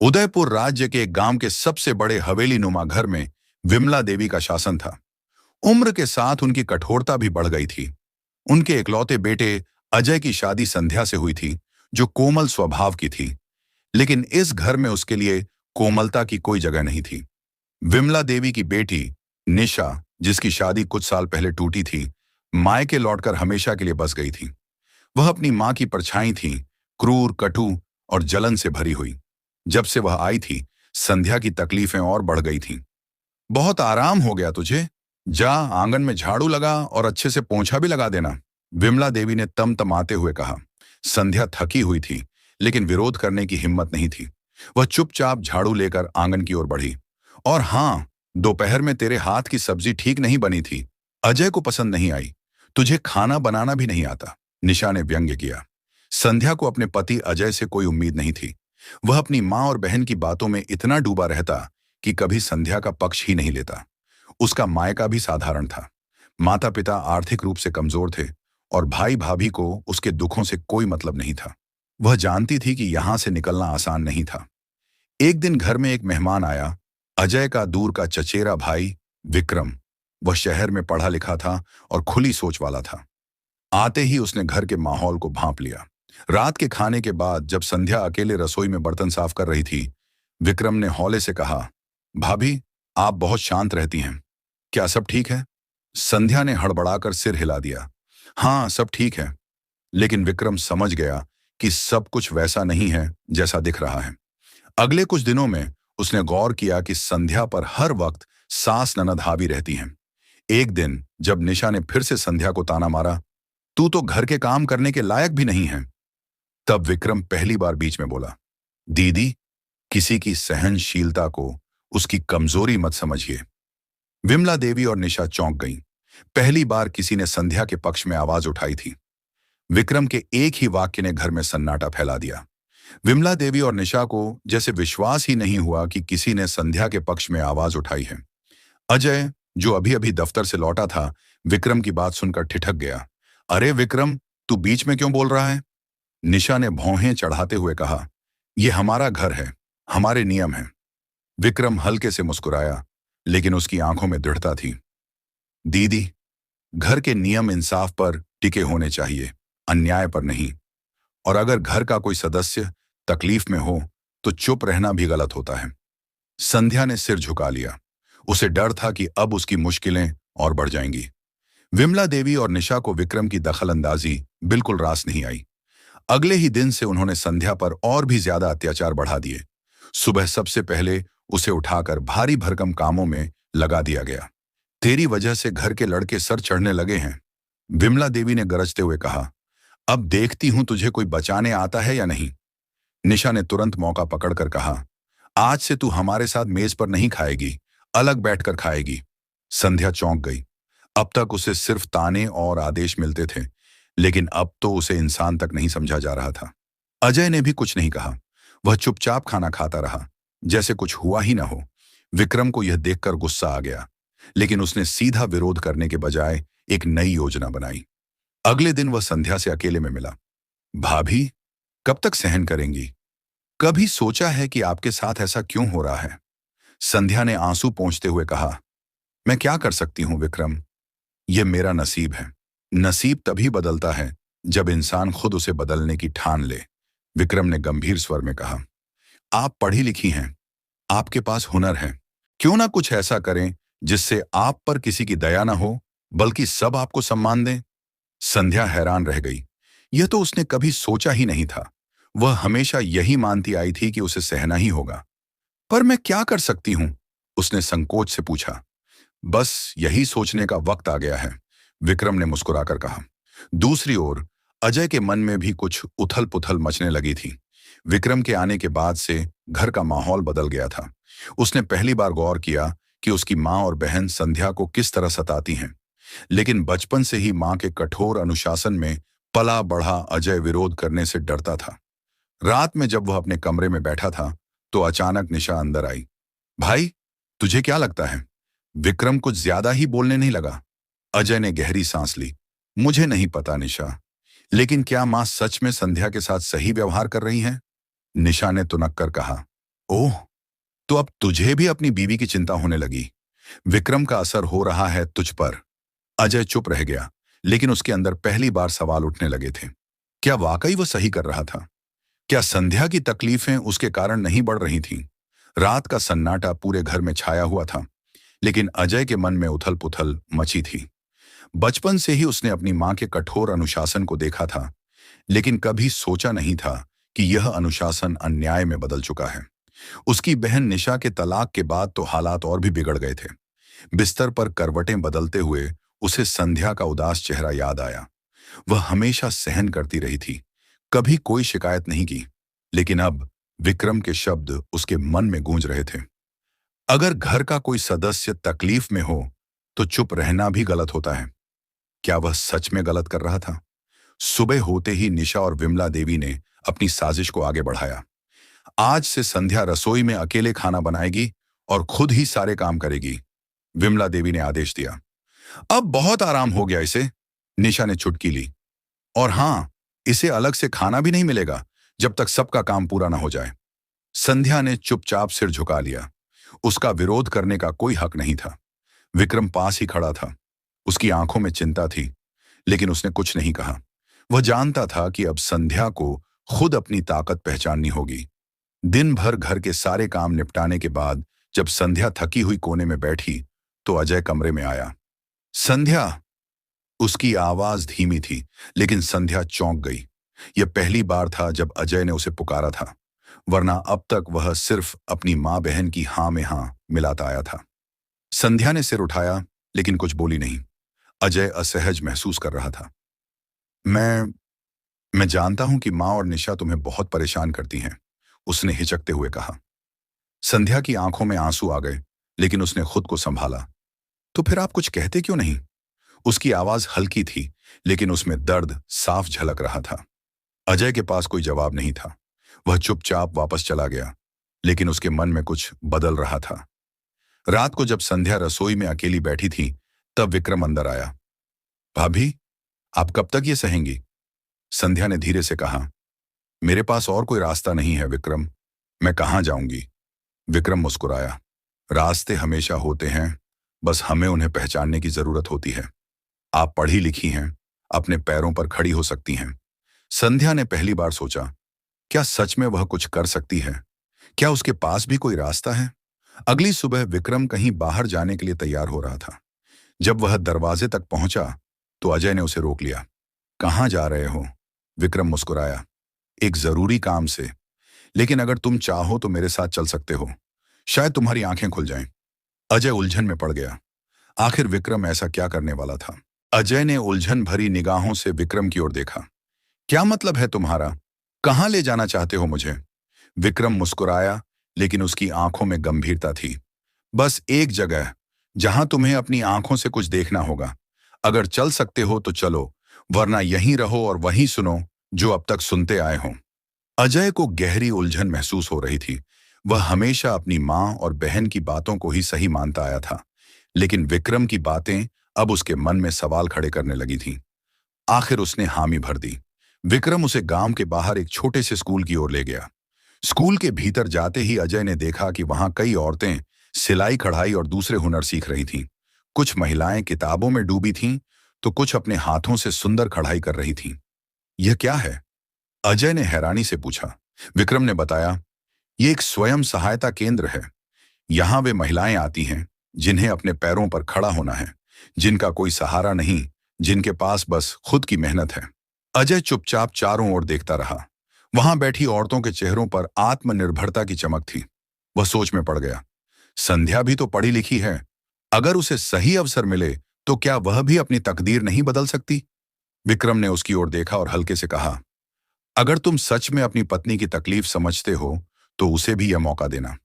उदयपुर राज्य के एक गांव के सबसे बड़े हवेली नुमा घर में विमला देवी का शासन था। उम्र के साथ उनकी कठोरता भी बढ़ गई थी। उनके इकलौते बेटे अजय की शादी संध्या से हुई थी, जो कोमल स्वभाव की थी। लेकिन इस घर में उसके लिए कोमलता की कोई जगह नहीं थी। विमला देवी की बेटी निशा, जिसकी शादी कुछ साल पहले टूटी थी, मायके लौटकर हमेशा के लिए बस गई थी। वह अपनी मां की परछाई थी, क्रूर, कटु और जलन से भरी हुई। जब से वह आई थी, संध्या की तकलीफें और बढ़ गई थीं। बहुत आराम हो गया तुझे, जा आंगन में झाड़ू लगा और अच्छे से पोंछा भी लगा देना, विमला देवी ने तमतमाते हुए कहा। संध्या थकी हुई थी, लेकिन विरोध करने की हिम्मत नहीं थी। वह चुपचाप झाड़ू लेकर आंगन की ओर बढ़ी। और हाँ, दोपहर में तेरे हाथ की सब्जी ठीक नहीं बनी थी, अजय को पसंद नहीं आई। तुझे खाना बनाना भी नहीं आता, निशा ने व्यंग्य किया। संध्या को अपने पति अजय से कोई उम्मीद नहीं थी। वह अपनी मां और बहन की बातों में इतना डूबा रहता कि कभी संध्या का पक्ष ही नहीं लेता। उसका मायका भी साधारण था। माता पिता आर्थिक रूप से कमजोर थे और भाई भाभी को उसके दुखों से कोई मतलब नहीं था। वह जानती थी कि यहां से निकलना आसान नहीं था। एक दिन घर में एक मेहमान आया, अजय का दूर का चचेरा भाई विक्रम। वह शहर में पढ़ा लिखा था और खुली सोच वाला था। आते ही उसने घर के माहौल को भांप लिया। रात के खाने के बाद जब संध्या अकेले रसोई में बर्तन साफ कर रही थी, विक्रम ने हौले से कहा, भाभी, आप बहुत शांत रहती हैं, क्या सब ठीक है? संध्या ने हड़बड़ाकर सिर हिला दिया। हाँ, सब ठीक है। लेकिन विक्रम समझ गया कि सब कुछ वैसा नहीं है जैसा दिख रहा है। अगले कुछ दिनों में उसने गौर किया कि संध्या पर हर वक्त सास ननद हावी रहती हैं। एक दिन जब निशा ने फिर से संध्या को ताना मारा, तू तो घर के काम करने के लायक भी नहीं है, तब विक्रम पहली बार बीच में बोला, दीदी, किसी की सहनशीलता को उसकी कमजोरी मत समझिए। विमला देवी और निशा चौंक गईं। पहली बार किसी ने संध्या के पक्ष में आवाज उठाई थी। विक्रम के एक ही वाक्य ने घर में सन्नाटा फैला दिया। विमला देवी और निशा को जैसे विश्वास ही नहीं हुआ कि किसी ने संध्या के पक्ष में आवाज उठाई है। अजय, जो अभी अभी दफ्तर से लौटा था, विक्रम की बात सुनकर ठिठक गया। अरे विक्रम, तू बीच में क्यों बोल रहा है? निशा ने भौहें चढ़ाते हुए कहा, यह हमारा घर है, हमारे नियम हैं। विक्रम हल्के से मुस्कुराया, लेकिन उसकी आंखों में दृढ़ता थी। दीदी, घर के नियम इंसाफ पर टिके होने चाहिए, अन्याय पर नहीं। और अगर घर का कोई सदस्य तकलीफ में हो तो चुप रहना भी गलत होता है। संध्या ने सिर झुका लिया। उसे डर था कि अब उसकी मुश्किलें और बढ़ जाएंगी। विमला देवी और निशा को विक्रम की दखलंदाजी बिल्कुल रास नहीं आई। अगले ही दिन से उन्होंने संध्या पर और भी ज्यादा अत्याचार बढ़ा दिए। सुबह सबसे पहले उसे उठाकर भारी भरकम कामों में लगा दिया गया। तेरी वजह से घर के लड़के सर चढ़ने लगे हैं, विमला देवी ने गरजते हुए कहा। अब देखती हूं तुझे कोई बचाने आता है या नहीं। निशा ने तुरंत मौका पकड़कर कहा, आज से तू हमारे साथ मेज पर नहीं खाएगी, अलग बैठकर खाएगी। संध्या चौंक गई। अब तक उसे सिर्फ ताने और आदेश मिलते थे, लेकिन अब तो उसे इंसान तक नहीं समझा जा रहा था। अजय ने भी कुछ नहीं कहा। वह चुपचाप खाना खाता रहा, जैसे कुछ हुआ ही ना हो। विक्रम को यह देखकर गुस्सा आ गया, लेकिन उसने सीधा विरोध करने के बजाय एक नई योजना बनाई। अगले दिन वह संध्या से अकेले में मिला। भाभी, कब तक सहन करेंगी? कभी सोचा है कि आपके साथ ऐसा क्यों हो रहा है? संध्या ने आंसू पोंछते हुए कहा। मैं क्या कर सकती हूं विक्रम, यह मेरा नसीब है। नसीब तभी बदलता है जब इंसान खुद उसे बदलने की ठान ले, विक्रम ने गंभीर स्वर में कहा। आप पढ़ी लिखी हैं, आपके पास हुनर है, क्यों ना कुछ ऐसा करें जिससे आप पर किसी की दया ना हो, बल्कि सब आपको सम्मान दें। संध्या हैरान रह गई। यह तो उसने कभी सोचा ही नहीं था। वह हमेशा यही मानती आई थी कि उसे सहना ही होगा। पर मैं क्या कर सकती हूं? उसने संकोच से पूछा। बस यही सोचने का वक्त आ गया है, विक्रम ने मुस्कुराकर कहा। दूसरी ओर अजय के मन में भी कुछ उथल पुथल मचने लगी थी। विक्रम के आने के बाद से घर का माहौल बदल गया था। उसने पहली बार गौर किया कि उसकी मां और बहन संध्या को किस तरह सताती हैं। लेकिन बचपन से ही मां के कठोर अनुशासन में पला बढ़ा अजय विरोध करने से डरता था। रात में जब वह अपने कमरे में बैठा था, तो अचानक निशा अंदर आई। भाई, तुझे क्या लगता है? विक्रम कुछ ज्यादा ही बोलने नहीं लगा? अजय ने गहरी सांस ली। मुझे नहीं पता निशा, लेकिन क्या मां सच में संध्या के साथ सही व्यवहार कर रही हैं? निशा ने तुनक कर कहा। ओह, तो अब तुझे भी अपनी बीवी की चिंता होने लगी। विक्रम का असर हो रहा है तुझ पर। अजय चुप रह गया, लेकिन उसके अंदर पहली बार सवाल उठने लगे थे। क्या वाकई वो सही कर रहा था? क्या संध्या की तकलीफें उसके कारण नहीं बढ़ रही थीं? रात का सन्नाटा पूरे घर में छाया हुआ था, लेकिन अजय के मन में उथल पुथल मची थी। बचपन से ही उसने अपनी मां के कठोर अनुशासन को देखा था, लेकिन कभी सोचा नहीं था कि यह अनुशासन अन्याय में बदल चुका है। उसकी बहन निशा के तलाक के बाद तो हालात और भी बिगड़ गए थे। बिस्तर पर करवटें बदलते हुए उसे संध्या का उदास चेहरा याद आया। वह हमेशा सहन करती रही थी, कभी कोई शिकायत नहीं की, लेकिन अब विक्रम के शब्द उसके मन में गूंज रहे थे। अगर घर का कोई सदस्य तकलीफ में हो तो चुप रहना भी गलत होता है। क्या वह सच में गलत कर रहा था? सुबह होते ही निशा और विमला देवी ने अपनी साजिश को आगे बढ़ाया। आज से संध्या रसोई में अकेले खाना बनाएगी और खुद ही सारे काम करेगी, विमला देवी ने आदेश दिया। अब बहुत आराम हो गया इसे, निशा ने चुटकी ली। और हाँ, इसे अलग से खाना भी नहीं मिलेगा जब तक सबका काम पूरा ना हो जाए। संध्या ने चुपचाप सिर झुका लिया। उसका विरोध करने का कोई हक नहीं था। विक्रम पास ही खड़ा था। उसकी आंखों में चिंता थी, लेकिन उसने कुछ नहीं कहा। वह जानता था कि अब संध्या को खुद अपनी ताकत पहचाननी होगी। दिन भर घर के सारे काम निपटाने के बाद जब संध्या थकी हुई कोने में बैठी, तो अजय कमरे में आया। संध्या, उसकी आवाज धीमी थी, लेकिन संध्या चौंक गई। यह पहली बार था जब अजय ने उसे पुकारा था, वरना अब तक वह सिर्फ अपनी मां बहन की हां में हां मिलाता आया था। संध्या ने सिर उठाया, लेकिन कुछ बोली नहीं। अजय असहज महसूस कर रहा था। मैं मैं जानता हूं कि मां और निशा तुम्हें बहुत परेशान करती हैं, उसने हिचकते हुए कहा। संध्या की आंखों में आंसू आ गए, लेकिन उसने खुद को संभाला। तो फिर आप कुछ कहते क्यों नहीं? उसकी आवाज हल्की थी, लेकिन उसमें दर्द साफ झलक रहा था। अजय के पास कोई जवाब नहीं था। वह चुपचाप वापस चला गया, लेकिन उसके मन में कुछ बदल रहा था। रात को जब संध्या रसोई में अकेली बैठी थी, तब विक्रम अंदर आया। भाभी, आप कब तक ये सहेंगी? संध्या ने धीरे से कहा। मेरे पास और कोई रास्ता नहीं है विक्रम, मैं कहाँ जाऊंगी? विक्रम मुस्कुराया। रास्ते हमेशा होते हैं, बस हमें उन्हें पहचानने की जरूरत होती है। आप पढ़ी लिखी हैं, अपने पैरों पर खड़ी हो सकती हैं। संध्या ने पहली बार सोचा, क्या सच में वह कुछ कर सकती है? क्या उसके पास भी कोई रास्ता है? अगली सुबह विक्रम कहीं बाहर जाने के लिए तैयार हो रहा था। जब वह दरवाजे तक पहुंचा, तो अजय ने उसे रोक लिया। कहाँ जा रहे हो? विक्रम मुस्कुराया। एक जरूरी काम से, लेकिन अगर तुम चाहो तो मेरे साथ चल सकते हो, शायद तुम्हारी आंखें खुल जाएं। अजय उलझन में पड़ गया। आखिर विक्रम ऐसा क्या करने वाला था? अजय ने उलझन भरी निगाहों से विक्रम की ओर देखा। क्या मतलब है तुम्हारा? कहां ले जाना चाहते हो मुझे? विक्रम मुस्कुराया, लेकिन उसकी आंखों में गंभीरता थी। बस एक जगह, जहां तुम्हें अपनी आंखों से कुछ देखना होगा। अगर चल सकते हो तो चलो, वरना यहीं रहो और वहीं सुनो जो अब तक सुनते आए हो। अजय को गहरी उलझन महसूस हो रही थी। वह हमेशा अपनी मां और बहन की बातों को ही सही मानता आया था, लेकिन विक्रम की बातें अब उसके मन में सवाल खड़े करने लगी थीं। आखिर उसने हामी भर दी। विक्रम उसे गांव के बाहर एक छोटे से स्कूल की ओर ले गया। स्कूल के भीतर जाते ही अजय ने देखा कि वहां कई औरतें सिलाई कढ़ाई और दूसरे हुनर सीख रही थीं। कुछ महिलाएं किताबों में डूबी थीं, तो कुछ अपने हाथों से सुंदर कढ़ाई कर रही थीं। यह क्या है? अजय ने हैरानी से पूछा। विक्रम ने बताया, ये एक स्वयं सहायता केंद्र है। यहाँ वे महिलाएं आती हैं जिन्हें अपने पैरों पर खड़ा होना है, जिनका कोई सहारा नहीं, जिनके पास बस खुद की मेहनत है। अजय चुपचाप चारों ओर देखता रहा। वहां बैठी औरतों के चेहरों पर आत्मनिर्भरता की चमक थी। वह सोच में पड़ गया। संध्या भी तो पढ़ी लिखी है। अगर उसे सही अवसर मिले तो क्या वह भी अपनी तकदीर नहीं बदल सकती? विक्रम ने उसकी ओर देखा और हल्के से कहा, अगर तुम सच में अपनी पत्नी की तकलीफ समझते हो तो उसे भी यह मौका देना।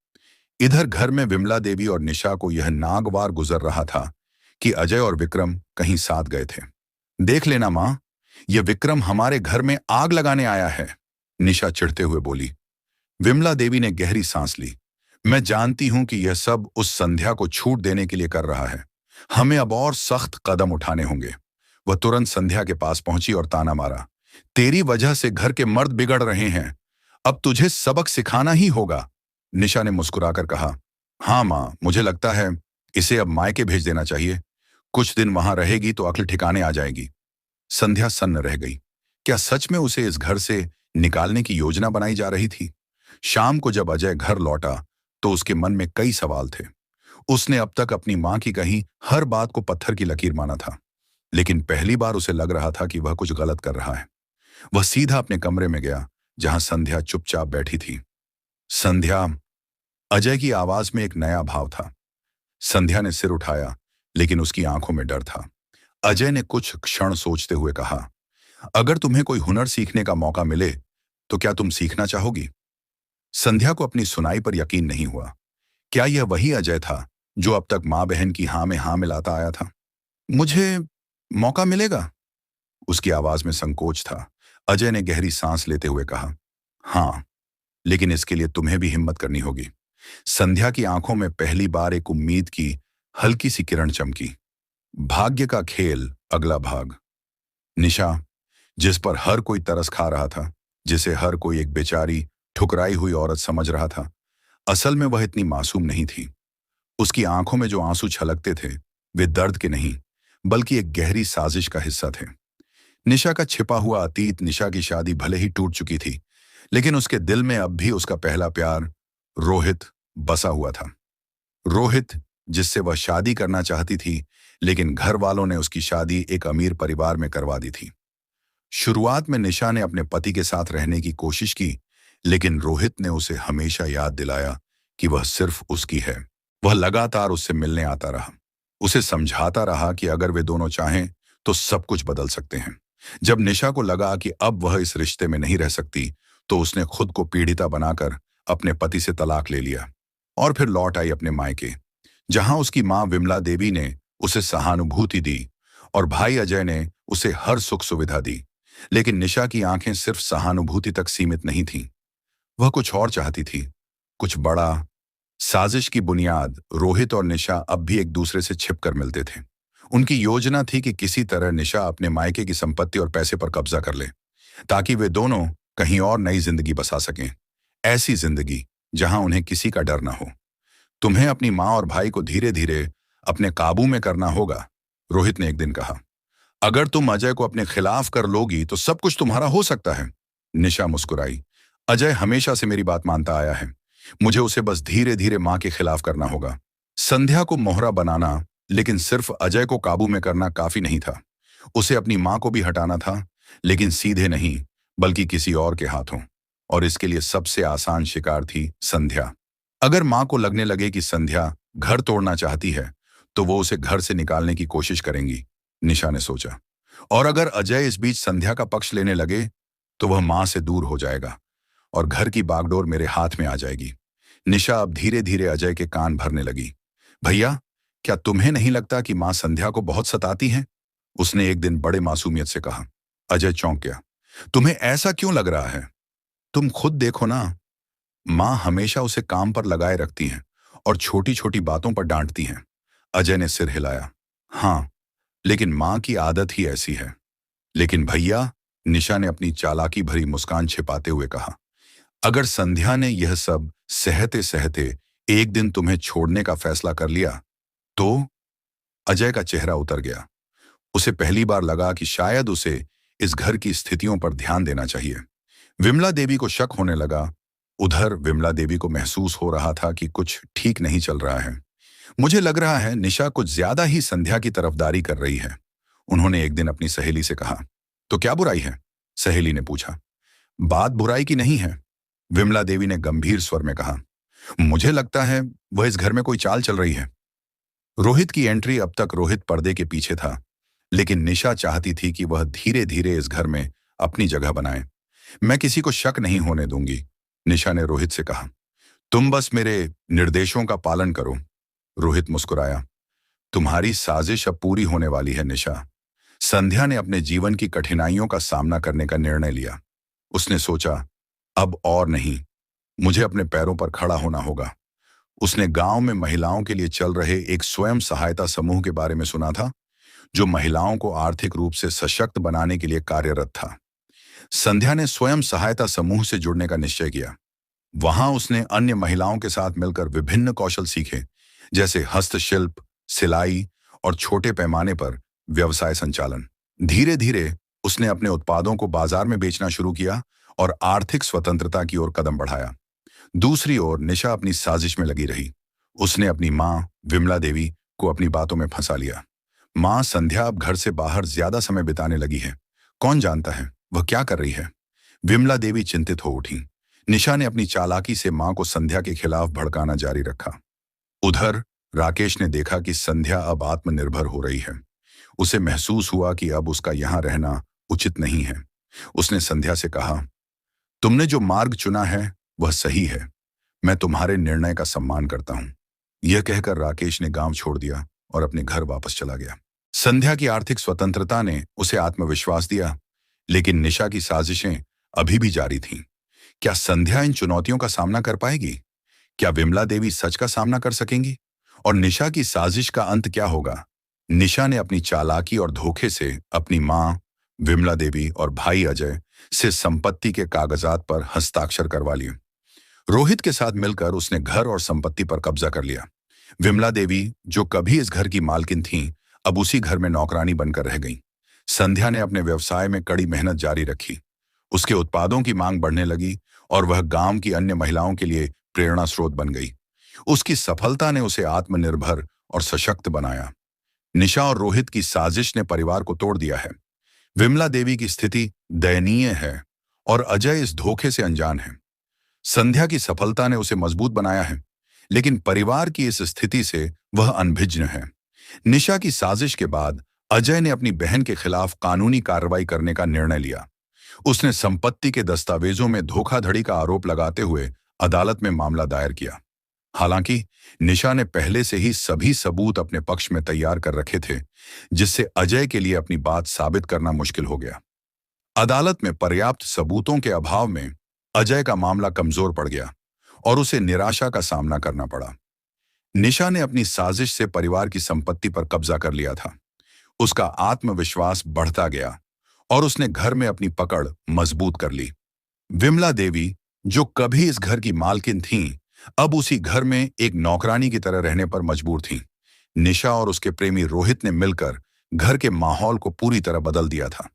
इधर घर में विमला देवी और निशा को यह नागवार गुजर रहा था कि अजय और विक्रम कहीं साथ गए थे। देख लेना मां, यह विक्रम हमारे घर में आग लगाने आया है, निशा चिढ़ते हुए बोली। विमला देवी ने गहरी सांस ली। मैं जानती हूं कि यह सब उस संध्या को छूट देने के लिए कर रहा है। हमें अब और सख्त कदम उठाने होंगे। वह तुरंत संध्या के पास पहुंची और ताना मारा, तेरी वजह से घर के मर्द बिगड़ रहे हैं। अब तुझे सबक सिखाना ही होगा। निशा ने मुस्कुराकर कहा, हाँ माँ, मुझे लगता है इसे अब मायके भेज देना चाहिए। कुछ दिन वहां रहेगी तो अक्ल ठिकाने आ जाएगी। संध्या सन्न रह गई। क्या सच में उसे इस घर से निकालने की योजना बनाई जा रही थी? शाम को जब अजय घर लौटा तो उसके मन में कई सवाल थे। उसने अब तक अपनी मां की कही हर बात को पत्थर की लकीर माना था, लेकिन पहली बार उसे लग रहा था कि वह कुछ गलत कर रहा है। वह सीधा अपने कमरे में गया, जहां संध्या चुपचाप बैठी थी। संध्या। अजय की आवाज में एक नया भाव था। संध्या ने सिर उठाया, लेकिन उसकी आंखों में डर था। अजय ने कुछ क्षण सोचते हुए कहा, अगर तुम्हें कोई हुनर सीखने का मौका मिले तो क्या तुम सीखना चाहोगी? संध्या को अपनी सुनाई पर यकीन नहीं हुआ। क्या यह वही अजय था जो अब तक मां बहन की हाँ में हाँ मिलाता आया था? मुझे मौका मिलेगा? उसकी आवाज में संकोच था। अजय ने गहरी सांस लेते हुए कहा, हाँ, लेकिन इसके लिए तुम्हें भी हिम्मत करनी होगी। संध्या की आंखों में पहली बार एक उम्मीद की हल्की सी किरण चमकी। भाग्य का खेल, अगला भाग। निशा, जिस पर हर कोई तरस खा रहा था, जिसे हर कोई एक बेचारी ठुकराई हुई औरत समझ रहा था, असल में वह इतनी मासूम नहीं थी। उसकी आंखों में जो आंसू छलकते थे, वे दर्द के नहीं, बल्कि एक गहरी साजिश का हिस्सा थे। निशा का छिपा हुआ अतीत। निशा की शादी भले ही टूट चुकी थी, लेकिन उसके दिल में अब भी उसका पहला प्यार रोहित बसा हुआ था। रोहित, जिससे वह शादी करना चाहती थी, लेकिन घर वालों ने उसकी शादी एक अमीर परिवार में करवा दी थी। शुरुआत में निशा ने अपने पति के साथ रहने की कोशिश की, लेकिन रोहित ने उसे हमेशा याद दिलाया कि वह सिर्फ उसकी है। वह लगातार उससे मिलने आता रहा, उसे समझाता रहा कि अगर वे दोनों चाहें तो सब कुछ बदल सकते हैं। जब निशा को लगा कि अब वह इस रिश्ते में नहीं रह सकती, तो उसने खुद को पीड़िता बनाकर अपने पति से तलाक ले लिया और फिर लौट आई अपने मायके, जहां उसकी मां विमला देवी ने उसे सहानुभूति दी और भाई अजय ने उसे हर सुख सुविधा दी। लेकिन निशा की आंखें सिर्फ सहानुभूति तक सीमित नहीं थीं। वह कुछ और चाहती थी, कुछ बड़ा। साजिश की बुनियाद। रोहित और निशा अब भी एक दूसरे से छिपकर मिलते थे। उनकी योजना थी कि किसी तरह निशा अपने मायके की संपत्ति और पैसे पर कब्जा कर ले, ताकि वे दोनों कहीं और नई जिंदगी बसा सकें। ऐसी जिंदगी जहां उन्हें किसी का डर ना हो। तुम्हें अपनी मां और भाई को धीरे धीरे अपने काबू में करना होगा, रोहित ने एक दिन कहा। अगर तुम अजय को अपने खिलाफ कर लोगी तो सब कुछ तुम्हारा हो सकता है। निशा मुस्कुराई। अजय हमेशा से मेरी बात मानता आया है। मुझे उसे बस धीरे धीरे मां के खिलाफ करना होगा। संध्या को मोहरा बनाना, लेकिन सिर्फ अजय को काबू में करना काफी नहीं था। उसे अपनी मां को भी हटाना था, लेकिन सीधे नहीं, बल्कि किसी और के हाथों। और इसके लिए सबसे आसान शिकार थी संध्या। अगर मां को लगने लगे कि संध्या घर तोड़ना चाहती है, तो वो उसे घर से निकालने की कोशिश करेंगी, निशा ने सोचा। और अगर अजय इस बीच संध्या का पक्ष लेने लगे, तो वह मां से दूर हो जाएगा और घर की बागडोर मेरे हाथ में आ जाएगी। निशा अब धीरे धीरे अजय के कान भरने लगी। भैया, क्या तुम्हें नहीं लगता कि मां संध्या को बहुत सताती है? उसने एक दिन बड़े मासूमियत से कहा। अजय चौंक गया। तुम्हें ऐसा क्यों लग रहा है? तुम खुद देखो ना। मां हमेशा उसे काम पर लगाए रखती हैं और छोटी छोटी बातों पर डांटती हैं। अजय ने सिर हिलाया। हाँ, लेकिन मां की आदत ही ऐसी है। लेकिन भैया, निशा ने अपनी चालाकी भरी मुस्कान छिपाते हुए कहा, अगर संध्या ने यह सब सहते सहते एक दिन तुम्हें छोड़ने का फैसला कर लिया, तो? अजय का चेहरा उतर गया। उसे पहली बार लगा कि शायद उसे इस घर की स्थितियों पर ध्यान देना चाहिए। विमला देवी को शक होने लगा। उधर विमला देवी को महसूस हो रहा था कि कुछ ठीक नहीं चल रहा है। मुझे लग रहा है निशा कुछ ज्यादा ही संध्या की तरफदारी कर रही है, उन्होंने एक दिन अपनी सहेली से कहा। तो क्या बुराई है? सहेली ने पूछा। बात बुराई की नहीं है, विमला देवी ने गंभीर स्वर में कहा। मुझे लगता है वह इस घर में कोई चाल चल रही है। रोहित की एंट्री। अब तक रोहित पर्दे के पीछे था, लेकिन निशा चाहती थी कि वह धीरे धीरे इस घर में अपनी जगह बनाए। मैं किसी को शक नहीं होने दूंगी, निशा ने रोहित से कहा। तुम बस मेरे निर्देशों का पालन करो। रोहित मुस्कुराया। तुम्हारी साजिश अब पूरी होने वाली है निशा। संध्या ने अपने जीवन की कठिनाइयों का सामना करने का निर्णय लिया। उसने सोचा, अब और नहीं, मुझे अपने पैरों पर खड़ा होना होगा। उसने गांव में महिलाओं के लिए चल रहे एक स्वयं सहायता समूह के बारे में सुना था, जो महिलाओं को आर्थिक रूप से सशक्त बनाने के लिए कार्यरत था। संध्या ने स्वयं सहायता समूह से जुड़ने का निश्चय किया। वहां उसने अन्य महिलाओं के साथ मिलकर विभिन्न कौशल सीखे, जैसे हस्तशिल्प, सिलाई और छोटे पैमाने पर व्यवसाय संचालन। धीरे धीरे उसने अपने उत्पादों को बाजार में बेचना शुरू किया और आर्थिक स्वतंत्रता की ओर कदम बढ़ाया। दूसरी ओर निशा अपनी साजिश में लगी रही। उसने अपनी मां विमला देवी को अपनी बातों में फंसा लिया। मां संध्या अब घर से बाहर ज्यादा समय बिताने लगी है। कौन जानता है वह क्या कर रही है? विमला देवी चिंतित हो उठी। निशा ने अपनी चालाकी से मां को संध्या के खिलाफ भड़काना जारी रखा। उधर राकेश ने देखा कि संध्या अब आत्मनिर्भर हो रही है। उसे महसूस हुआ कि अब उसका यहां रहना उचित नहीं है। उसने संध्या से कहा, तुमने जो मार्ग चुना है वह सही है। मैं तुम्हारे निर्णय का सम्मान करता हूं। यह कहकर राकेश ने गांव छोड़ दिया और अपने घर वापस चला गया। संध्या की आर्थिक स्वतंत्रता ने उसे आत्मविश्वास दिया, लेकिन निशा की साजिशें अभी भी जारी थीं। क्या संध्या इन चुनौतियों का सामना कर पाएगी? क्या विमला देवी सच का सामना कर सकेंगी? और निशा की साजिश का अंत क्या होगा? निशा ने अपनी चालाकी और धोखे से अपनी मां विमला देवी और भाई अजय से संपत्ति के कागजात पर हस्ताक्षर करवा लिए। रोहित के साथ मिलकर उसने घर और संपत्ति पर कब्जा कर लिया। विमला देवी, जो कभी इस घर की मालकिन थीं, अब उसी घर में नौकरानी बनकर रह गईं। संध्या ने अपने व्यवसाय में कड़ी मेहनत जारी रखी। उसके उत्पादों की मांग बढ़ने लगी और वह गांव की अन्य महिलाओं के लिए प्रेरणा स्रोत बन गई। उसकी सफलता ने उसे आत्मनिर्भर और सशक्त बनाया। निशा और रोहित की साजिश ने परिवार को तोड़ दिया है। विमला देवी की स्थिति दयनीय है और अजय इस धोखे से अनजान है। संध्या की सफलता ने उसे मजबूत बनाया है, लेकिन परिवार की इस स्थिति से वह अनभिज्ञ है। निशा की साजिश के बाद अजय ने अपनी बहन के खिलाफ कानूनी कार्रवाई करने का निर्णय लिया। उसने संपत्ति के दस्तावेजों में धोखाधड़ी का आरोप लगाते हुए अदालत में मामला दायर किया। हालांकि निशा ने पहले से ही सभी सबूत अपने पक्ष में तैयार कर रखे थे, जिससे अजय के लिए अपनी बात साबित करना मुश्किल हो गया। अदालत में पर्याप्त सबूतों के अभाव में अजय का मामला कमजोर पड़ गया और उसे निराशा का सामना करना पड़ा। निशा ने अपनी साजिश से परिवार की संपत्ति पर कब्जा कर लिया था। उसका आत्मविश्वास बढ़ता गया और उसने घर में अपनी पकड़ मजबूत कर ली। विमला देवी, जो कभी इस घर की मालकिन थीं, अब उसी घर में एक नौकरानी की तरह रहने पर मजबूर थीं। निशा और उसके प्रेमी रोहित ने मिलकर घर के माहौल को पूरी तरह बदल दिया था।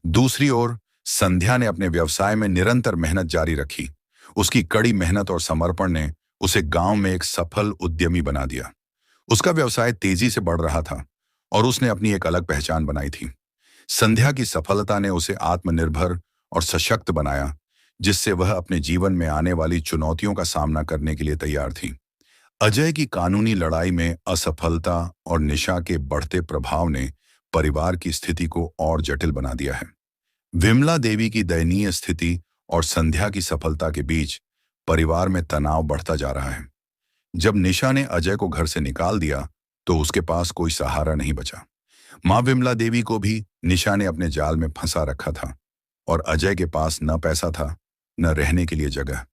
दूसरी ओर संध्या ने अपने व्यवसाय में निरंतर मेहनत जारी रखी। उसकी कड़ी मेहनत और समर्पण ने उसे गांव में एक सफल उद्यमी बना दिया। उसका व्यवसाय तेजी से बढ़ रहा था और उसने अपनी एक अलग पहचान बनाई थी। संध्या की सफलता ने उसे आत्मनिर्भर और सशक्त बनाया, जिससे वह अपने जीवन में आने वाली चुनौतियों का सामना करने के लिए तैयार थी। अजय की कानूनी लड़ाई में असफलता और निशा के बढ़ते प्रभाव ने परिवार की स्थिति को और जटिल बना दिया है। विमला देवी की दयनीय स्थिति और संध्या की सफलता के बीच परिवार में तनाव बढ़ता जा रहा है। जब निशा ने अजय को घर से निकाल दिया तो उसके पास कोई सहारा नहीं बचा। मां विमला देवी को भी निशा ने अपने जाल में फंसा रखा था और अजय के पास न पैसा था, न रहने के लिए जगह।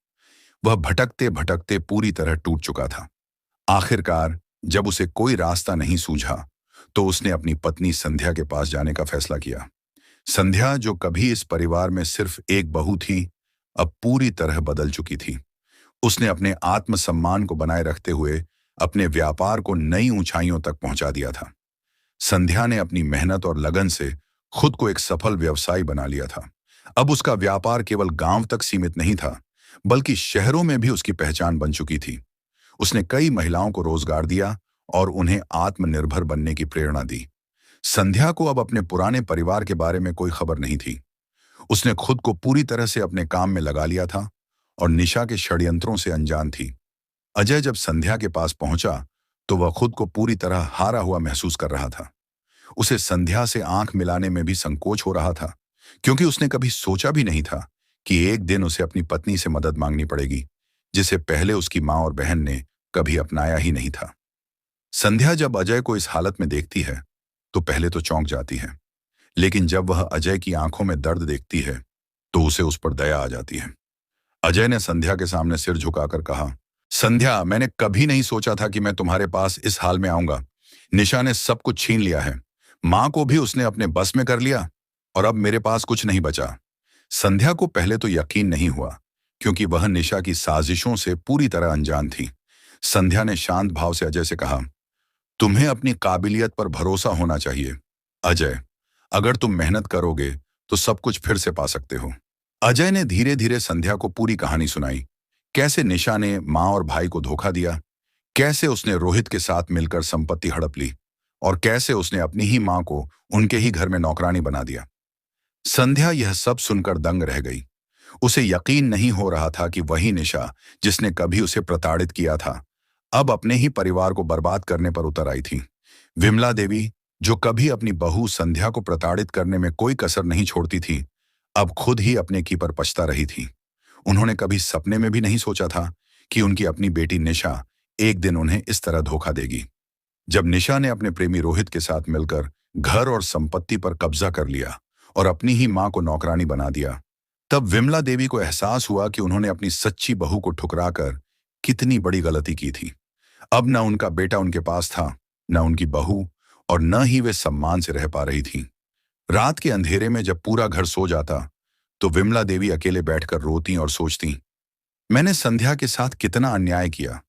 वह भटकते भटकते पूरी तरह टूट चुका था। आखिरकार जब उसे कोई रास्ता नहीं सूझा तो उसने अपनी पत्नी संध्या के पास जाने का फैसला किया। संध्या, जो कभी इस परिवार में सिर्फ एक बहू थी, अब पूरी तरह बदल चुकी थी। उसने अपने आत्मसम्मान को बनाए रखते हुए अपने व्यापार को नई ऊंचाइयों तक पहुंचा दिया था। संध्या ने अपनी मेहनत और लगन से खुद को एक सफल व्यवसायी बना लिया था। अब उसका व्यापार केवल गांव तक सीमित नहीं था, बल्कि शहरों में भी उसकी पहचान बन चुकी थी। उसने कई महिलाओं को रोजगार दिया और उन्हें आत्मनिर्भर बनने की प्रेरणा दी। संध्या को अब अपने पुराने परिवार के बारे में कोई खबर नहीं थी। उसने खुद को पूरी तरह से अपने काम में लगा लिया था और निशा के षड्यंत्रों से अनजान थी। अजय जब संध्या के पास पहुंचा तो वह खुद को पूरी तरह हारा हुआ महसूस कर रहा था। उसे संध्या से आंख मिलाने में भी संकोच हो रहा था, क्योंकि उसने कभी सोचा भी नहीं था कि एक दिन उसे अपनी पत्नी से मदद मांगनी पड़ेगी, जिसे पहले उसकी मां और बहन ने कभी अपनाया ही नहीं था। संध्या जब अजय को इस हालत में देखती है तो पहले तो चौंक जाती है, लेकिन जब वह अजय की आंखों में दर्द देखती है तो उसे उस पर दया आ जाती है। अजय ने संध्या के सामने सिर झुकाकर कहा, संध्या, मैंने कभी नहीं सोचा था कि मैं तुम्हारे पास इस हाल में आऊंगा। निशा ने सब कुछ छीन लिया है। मां को भी उसने अपने बस में कर लिया और अब मेरे पास कुछ नहीं बचा। संध्या को पहले तो यकीन नहीं हुआ, क्योंकि वह निशा की साजिशों से पूरी तरह अनजान थी। संध्या ने शांत भाव से अजय से कहा, तुम्हें अपनी काबिलियत पर भरोसा होना चाहिए। अजय, अगर तुम मेहनत करोगे तो सब कुछ फिर से पा सकते हो। अजय ने धीरे धीरे संध्या को पूरी कहानी सुनाई। कैसे निशा ने माँ और भाई को धोखा दिया, कैसे उसने रोहित के साथ मिलकर संपत्ति हड़प ली, और कैसे उसने अपनी ही माँ को उनके ही घर में नौकरानी बना दिया। संध्या यह सब सुनकर दंग रह गई। उसे यकीन नहीं हो रहा था कि वही निशा जिसने कभी उसे प्रताड़ित किया था, अब अपने ही परिवार को बर्बाद करने पर उतर आई थी। विमला देवी, जो कभी अपनी बहू संध्या को प्रताड़ित करने में कोई कसर नहीं छोड़ती थी, अब खुद ही अपने की पर पछता रही थी। उन्होंने कभी सपने में भी नहीं सोचा था कि उनकी अपनी बेटी निशा एक दिन उन्हें इस तरह धोखा देगी। जब निशा ने अपने प्रेमी रोहित के साथ मिलकर घर और संपत्ति पर कब्जा कर लिया और अपनी ही मां को नौकरानी बना दिया, तब विमला देवी को एहसास हुआ कि उन्होंने अपनी सच्ची बहू को ठुकराकर कितनी बड़ी गलती की थी। अब न उनका बेटा उनके पास था, न उनकी बहू, और न ही वे सम्मान से रह पा रही थी। रात के अंधेरे में जब पूरा घर सो जाता, तो विमला देवी अकेले बैठकर रोती और सोचती, मैंने संध्या के साथ कितना अन्याय किया।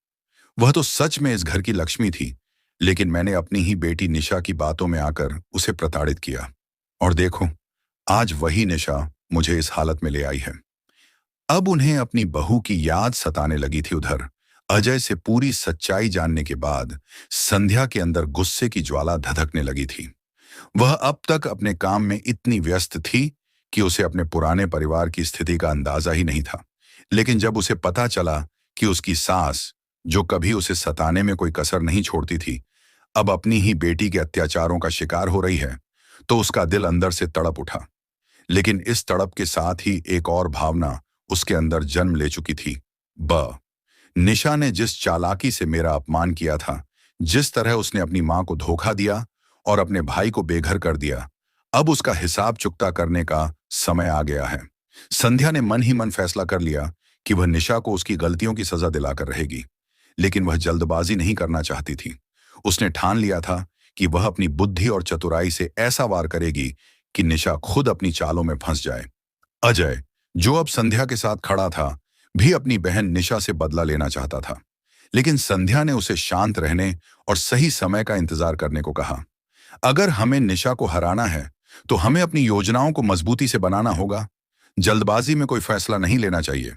वह तो सच में इस घर की लक्ष्मी थी, लेकिन मैंने अपनी ही बेटी निशा की बातों में आकर उसे प्रताड़ित किया। और देखो, आज वही निशा मुझे इस हालत में ले आई है। अब उन्हें अपनी बहू की याद सताने लगी थी। उधर अजय से पूरी सच्चाई जानने के बाद संध्या के अंदर गुस्से की ज्वाला धधकने लगी थी। वह अब तक अपने काम में इतनी व्यस्त थी कि उसे अपने पुराने परिवार की स्थिति का अंदाजा ही नहीं था। लेकिन जब उसे पता चला कि उसकी सास, जो कभी उसे सताने में कोई कसर नहीं छोड़ती थी, अब अपनी ही बेटी के अत्याचारों का शिकार हो रही है, तो उसका दिल अंदर से तड़प उठा। लेकिन इस तड़प के साथ ही एक और भावना उसके अंदर जन्म ले चुकी थी। निशा ने जिस चालाकी से मेरा अपमान किया था, जिस तरह उसने अपनी मां को धोखा दिया और अपने भाई को बेघर कर दिया, अब उसका हिसाब चुकता करने का समय आ गया है। संध्या ने मन ही मन फैसला कर लिया कि वह निशा को उसकी गलतियों की सजा दिलाकर रहेगी, लेकिन वह जल्दबाजी नहीं करना चाहती थी। उसने ठान लिया था कि वह अपनी बुद्धि और चतुराई से ऐसा वार करेगी कि निशा खुद अपनी चालों में फंस जाए। अजय, जो अब संध्या के साथ खड़ा था, भी अपनी बहन निशा से बदला लेना चाहता था, लेकिन संध्या ने उसे शांत रहने और सही समय का इंतजार करने को कहा। अगर हमें निशा को हराना है, तो हमें अपनी योजनाओं को मजबूती से बनाना होगा। जल्दबाजी में कोई फैसला नहीं लेना चाहिए।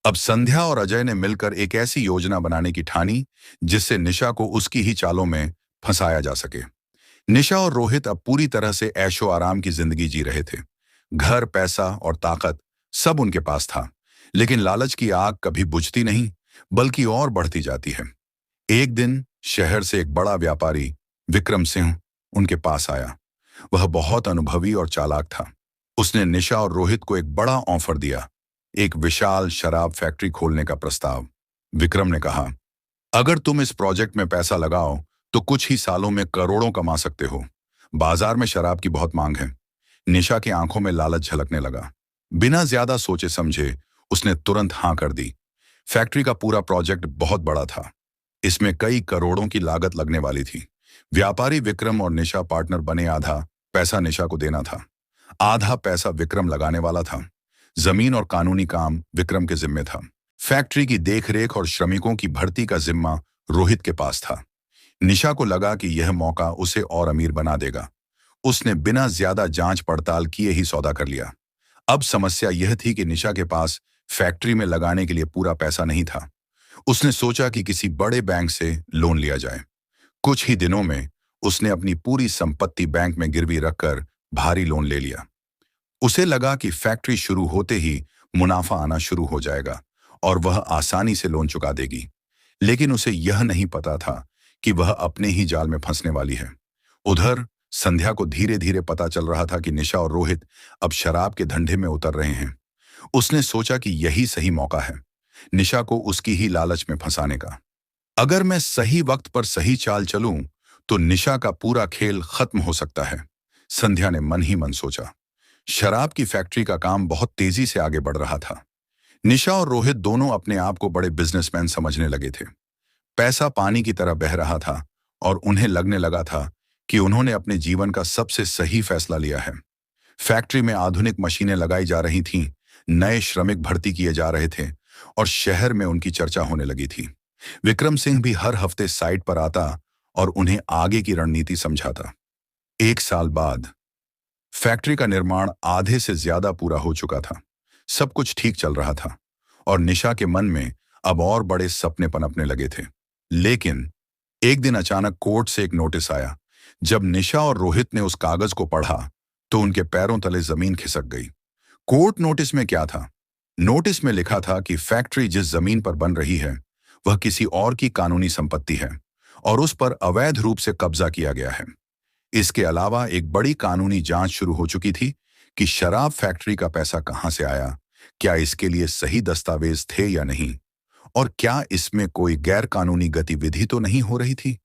अब संध्या और अजय ने मिलकर एक ऐसी योजना बनाने की ठानी जिससे निशा को उसकी ही चालों में फंसाया जा सके। निशा और रोहित अब पूरी तरह से ऐशो आराम की जिंदगी जी रहे थे। घर, पैसा और ताकत सब उनके पास था, लेकिन लालच की आग कभी बुझती नहीं, बल्कि और बढ़ती जाती है। एक दिन शहर से एक बड़ा व्यापारी विक्रम सिंह उनके पास आया। वह बहुत अनुभवी और चालाक था। उसने निशा और रोहित को एक बड़ा ऑफर दिया, एक विशाल शराब फैक्ट्री खोलने का प्रस्ताव। विक्रम ने कहा, अगर तुम इस प्रोजेक्ट में पैसा लगाओ तो कुछ ही सालों में करोड़ों कमा सकते हो। बाजार में शराब की बहुत मांग है। निशा की आंखों में लालच झलकने लगा। बिना ज्यादा सोचे समझे उसने तुरंत हां कर दी। फैक्ट्री का पूरा प्रोजेक्ट बहुत बड़ा था। इसमें कई करोड़ों की लागत लगने वाली थी। व्यापारी विक्रम और निशा पार्टनर बने। आधा पैसा निशा को देना था, आधा पैसा विक्रम लगाने वाला था। जमीन और कानूनी काम विक्रम के जिम्मे था। फैक्ट्री की देखरेख और श्रमिकों की भर्ती का जिम्मा रोहित के पास था। निशा को लगा कि यह मौका उसे और अमीर बना देगा। उसने बिना ज्यादा जांच पड़ताल किए ही सौदा कर लिया। अब समस्या यह थी कि निशा के पास फैक्ट्री में लगाने के लिए पूरा पैसा नहीं था। उसने सोचा कि किसी बड़े बैंक से लोन लिया जाए। कुछ ही दिनों में उसने अपनी पूरी संपत्ति बैंक में गिरवी रखकर भारी लोन ले लिया। उसे लगा कि फैक्ट्री शुरू होते ही मुनाफा आना शुरू हो जाएगा और वह आसानी से लोन चुका देगी। लेकिन उसे यह नहीं पता था कि वह अपने ही जाल में फंसने वाली है। उधर संध्या को धीरे धीरे पता चल रहा था कि निशा और रोहित अब शराब के धंधे में उतर रहे हैं। उसने सोचा कि यही सही मौका है निशा को उसकी ही लालच में फंसाने का। अगर मैं सही वक्त पर सही चाल चलूं तो निशा का पूरा खेल खत्म हो सकता है, संध्या ने मन ही मन सोचा। शराब की फैक्ट्री का काम बहुत तेजी से आगे बढ़ रहा था। निशा और रोहित दोनों अपने आप को बड़े बिजनेसमैन समझने लगे थे। पैसा पानी की तरह बह रहा था और उन्हें लगने लगा था कि उन्होंने अपने जीवन का सबसे सही फैसला लिया है। फैक्ट्री में आधुनिक मशीनें लगाई जा रही थीं, नए श्रमिक भर्ती किए जा रहे थे और शहर में उनकी चर्चा होने लगी थी। विक्रम सिंह भी हर हफ्ते साइट पर आता और उन्हें आगे की रणनीति समझाता। 1 साल बाद फैक्ट्री का निर्माण आधे से ज्यादा पूरा हो चुका था। सब कुछ ठीक चल रहा था और निशा के मन में अब और बड़े सपने पनपने लगे थे। लेकिन एक दिन अचानक कोर्ट से एक नोटिस आया। जब निशा और रोहित ने उस कागज को पढ़ा तो उनके पैरों तले जमीन खिसक गई। कोर्ट नोटिस में क्या था? नोटिस में लिखा था कि फैक्ट्री जिस जमीन पर बन रही है वह किसी और की कानूनी संपत्ति है और उस पर अवैध रूप से कब्जा किया गया है। इसके अलावा एक बड़ी कानूनी जांच शुरू हो चुकी थी कि शराब फैक्ट्री का पैसा कहां से आया, क्या इसके लिए सही दस्तावेज थे या नहीं, और क्या इसमें कोई गैर कानूनी गतिविधि तो नहीं हो रही थी।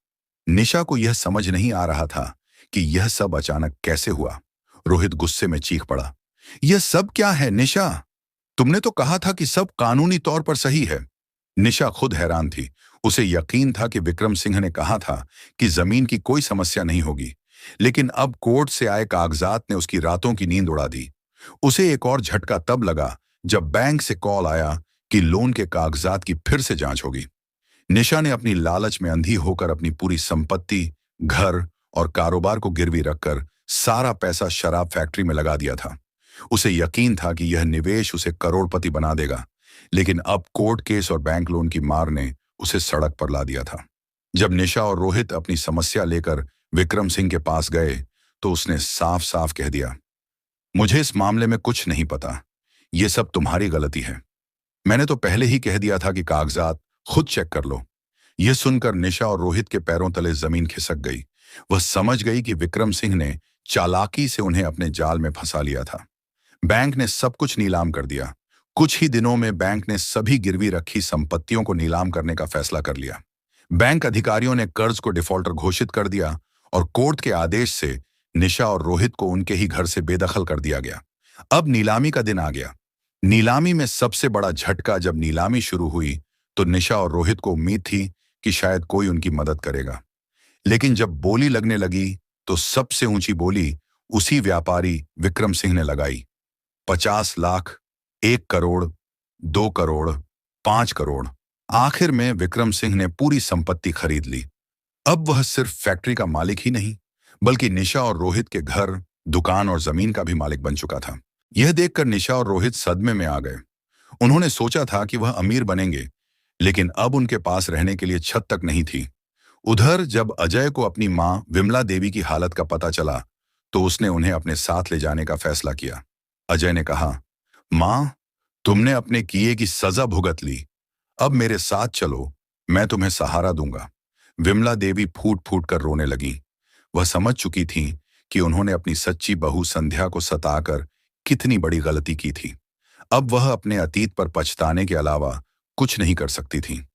निशा को यह समझ नहीं आ रहा था कि यह सब अचानक कैसे हुआ। रोहित गुस्से में चीख पड़ा, यह सब क्या है निशा? तुमने तो कहा था कि सब कानूनी तौर पर सही है। निशा खुद हैरान थी। उसे यकीन था कि विक्रम सिंह ने कहा था कि जमीन की कोई समस्या नहीं होगी, लेकिन अब कोर्ट से आए कागजात ने उसकी रातों की नींद उड़ा दी। उसे एक और झटका तब लगा जब बैंक से कॉल आया कि लोन के कागजात की फिर से जांच होगी। निशा ने अपनी लालच में अंधी होकर अपनी पूरी संपत्ति, घर और कारोबार को गिरवी रखकर सारा पैसा शराब फैक्ट्री में लगा दिया था। उसे यकीन था कि यह निवेश उसे करोड़पति बना देगा, लेकिन अब कोर्ट केस और बैंक लोन की मार ने उसे सड़क पर ला दिया था। जब निशा और रोहित अपनी समस्या लेकर विक्रम सिंह के पास गए तो उसने साफ साफ कह दिया, मुझे इस मामले में कुछ नहीं पता, यह सब तुम्हारी गलती है। मैंने तो पहले ही कह दिया था कि कागजात खुद चेक कर लो। यह सुनकर निशा और रोहित के पैरों तले जमीन खिसक गई। वह समझ गई कि विक्रम सिंह ने चालाकी से उन्हें अपने जाल में फंसा लिया था। बैंक ने सब कुछ नीलाम कर दिया। कुछ ही दिनों में बैंक ने सभी गिरवी रखी संपत्तियों को नीलाम करने का फैसला कर लिया। बैंक अधिकारियों ने कर्ज को डिफॉल्टर घोषित कर दिया और कोर्ट के आदेश से निशा और रोहित को उनके ही घर से बेदखल कर दिया गया। अब नीलामी का दिन आ गया। नीलामी में सबसे बड़ा झटका, जब नीलामी शुरू हुई तो निशा और रोहित को उम्मीद थी कि शायद कोई उनकी मदद करेगा, लेकिन जब बोली लगने लगी तो सबसे ऊंची बोली उसी व्यापारी विक्रम सिंह ने लगाई। 50 लाख, 1 करोड़, 2 करोड़, 5 करोड़। आखिर में विक्रम सिंह ने पूरी संपत्ति खरीद ली। अब वह सिर्फ फैक्ट्री का मालिक ही नहीं, बल्कि निशा और रोहित के घर, दुकान और जमीन का भी मालिक बन चुका था। यह देखकर निशा और रोहित सदमे में आ गए। उन्होंने सोचा था कि वह अमीर बनेंगे, लेकिन अब उनके पास रहने के लिए छत तक नहीं थी। उधर जब अजय को अपनी मां विमला देवी की हालत का पता चला तो उसने उन्हें अपने साथ ले जाने का फैसला किया। अजय ने कहा, मां, तुमने अपने किए की सजा भुगत ली, अब मेरे साथ चलो, मैं तुम्हें सहारा दूंगा। विमला देवी फूट फूट कर रोने लगी। वह समझ चुकी थी कि उन्होंने अपनी सच्ची बहू संध्या को सताकर कितनी बड़ी गलती की थी। अब वह अपने अतीत पर पछताने के अलावा कुछ नहीं कर सकती थी।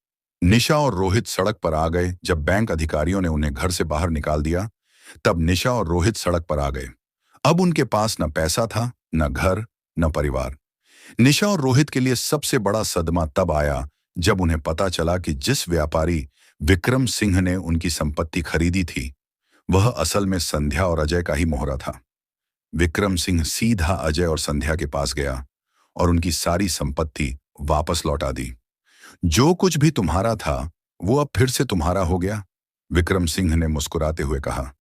निशा और रोहित सड़क पर आ गए। जब बैंक अधिकारियों ने उन्हें घर से बाहर निकाल दिया तब निशा और रोहित सड़क पर आ गए। अब उनके पास न पैसा था, न घर, न परिवार। निशा और रोहित के लिए सबसे बड़ा सदमा तब आया जब उन्हें पता चला कि जिस व्यापारी विक्रम सिंह ने उनकी संपत्ति खरीदी थी वह असल में संध्या और अजय का ही मोहरा था। विक्रम सिंह सीधा अजय और संध्या के पास गया और उनकी सारी संपत्ति वापस लौटा दी। जो कुछ भी तुम्हारा था वो अब फिर से तुम्हारा हो गया, विक्रम सिंह ने मुस्कुराते हुए कहा।